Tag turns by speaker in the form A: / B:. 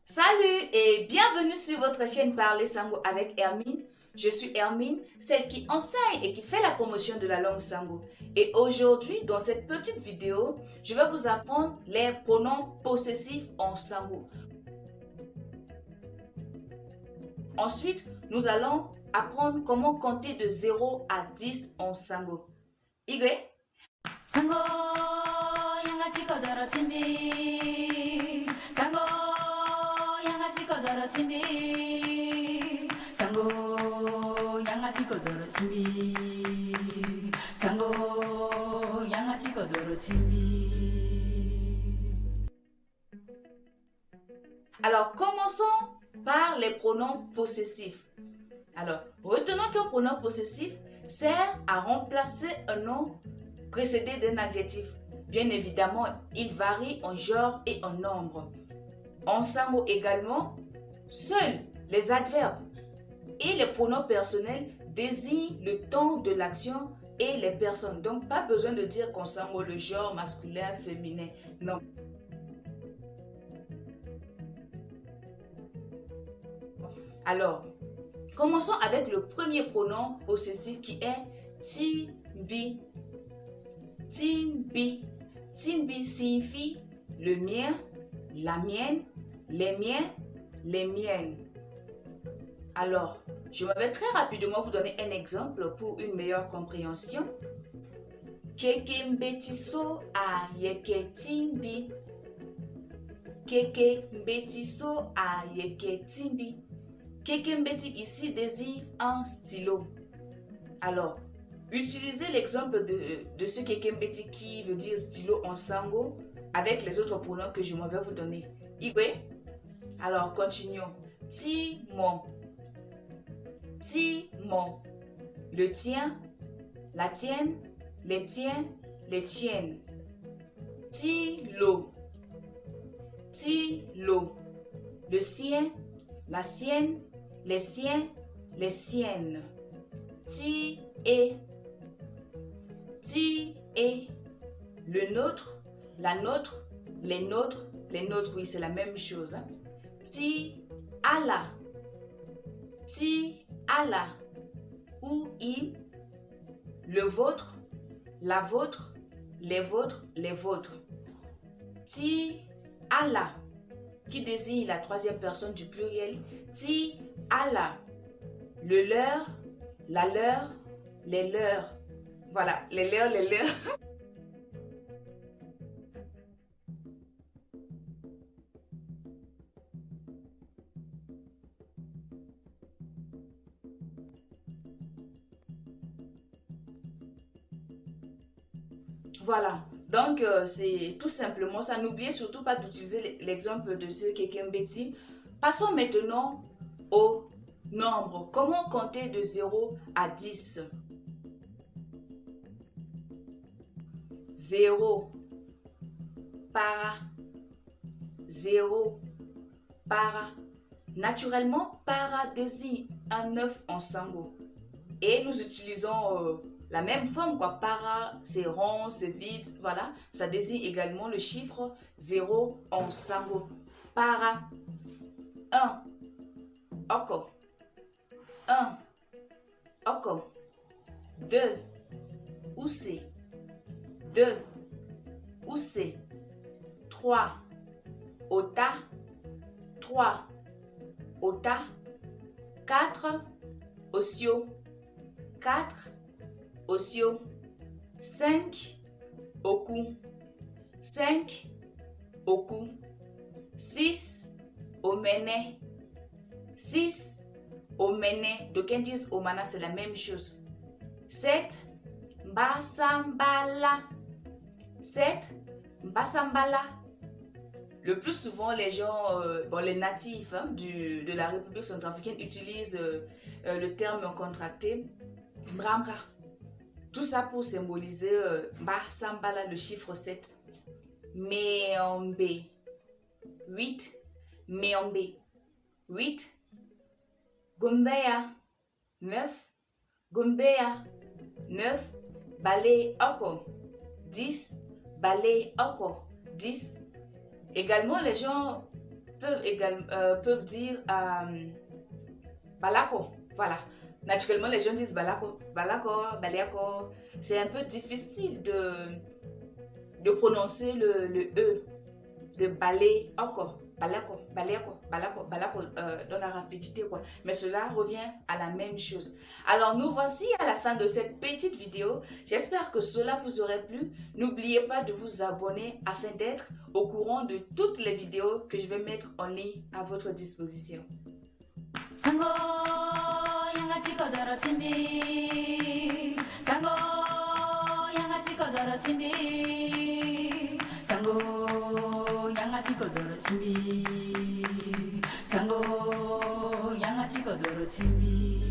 A: Salut et bienvenue sur votre chaîne Parler Sango avec Hermine. Je suis Hermine, celle qui enseigne et qui fait la promotion de la langue Sango. Et aujourd'hui, dans cette petite vidéo, je vais vous apprendre les pronoms possessifs en Sango. Ensuite, nous allons apprendre comment compter de 0 à 10 en Sango. Igwe?
B: Sango 양아치 거더러 침비 Sango 양아치 거더러 침비 Sango 양아치 거더러 침비 Sango 양아치 거더러 침비.
A: Alors, commençons par les pronoms possessifs. Alors, retenons qu'un pronom possessif sert à remplacer un nom précédé d'un adjectif. Bien évidemment, il varie en genre et en nombre. En Sango également, seuls les adverbes et les pronoms personnels désignent le temps de l'action et les personnes. Donc, pas besoin de dire qu'en Sango le genre masculin, féminin. Non. Alors, commençons avec le premier pronom possessif qui est timbi. Timbi. Timbi signifie le mien, la mienne, les miens, les miennes. Alors, je vais très rapidement vous donner un exemple pour une meilleure compréhension. Keke mbetiso a yeke timbi. Keke mbetiso a yeke timbi. Kekembeti ici désigne un stylo. Alors, utilisez l'exemple de ce kekembeti qui veut dire stylo en sango avec les autres pronoms que je vais vous donner. Igwe. Alors, continuons. Timon. Timon. Le tien, la tienne, les tiens, les tiennes. Tilo. Tilo. Le sien, la sienne, les siens, les siennes. Ti-et. Ti-et. Le nôtre, la nôtre, les nôtres, les nôtres. Oui, c'est la même chose. Hein? Ti-ala. Ti-ala. Ou il. Le vôtre, la vôtre, les vôtres, les vôtres. Ti-ala. Qui désigne la troisième personne du pluriel. Ti-ala. Le leur, la leur, les leurs. Voilà, les leurs, les leurs. Voilà, donc c'est tout simplement ça. N'oubliez surtout pas d'utiliser l'exemple de ce kekembeti. Passons maintenant au nombre. Comment compter de 0 à 10? 0, para, 0, para. Naturellement, para désigne un 9 en sango. Et nous utilisons la même forme, quoi. Para, c'est rond, c'est vide, voilà. Ça désigne également le chiffre 0 en sango. Para, 1, oko. 1, oko. 2, ousse. 2, ousse. 3, ota. 3, ota. 4, osio. 4, osio. 5, oku. 5, oku. 6, omene. 6, omene. Donc, ils disent omana, c'est la même chose. 7, mbasambala. 7, mbasambala. Le plus souvent, les gens, les natifs hein, de la République centrafricaine utilisent le terme contracté, mbramra. Tout ça pour symboliser mbasambala, le chiffre 7. Meombe. 8, meombe. 8, gumbeya. 9, gumbeya. 9, balé oko. 10, balé oko. 10, Également, les gens peuvent dire balako. Voilà. Naturellement, les gens disent balako, balako, baliako. C'est un peu difficile de prononcer le E, de balé, encore. Balako, balako, balako, balako, dans la rapidité, quoi. Mais cela revient à la même chose. Alors, nous voici à la fin de cette petite vidéo. J'espère que cela vous aurait plu. N'oubliez pas de vous abonner afin d'être au courant de toutes les vidéos que je vais mettre en ligne à votre disposition.
B: 상고 양아치 거더러 침비 상고 양아치 거더러 침비 상고 양아치 거더러 침비 상고 양아치 거더러 침비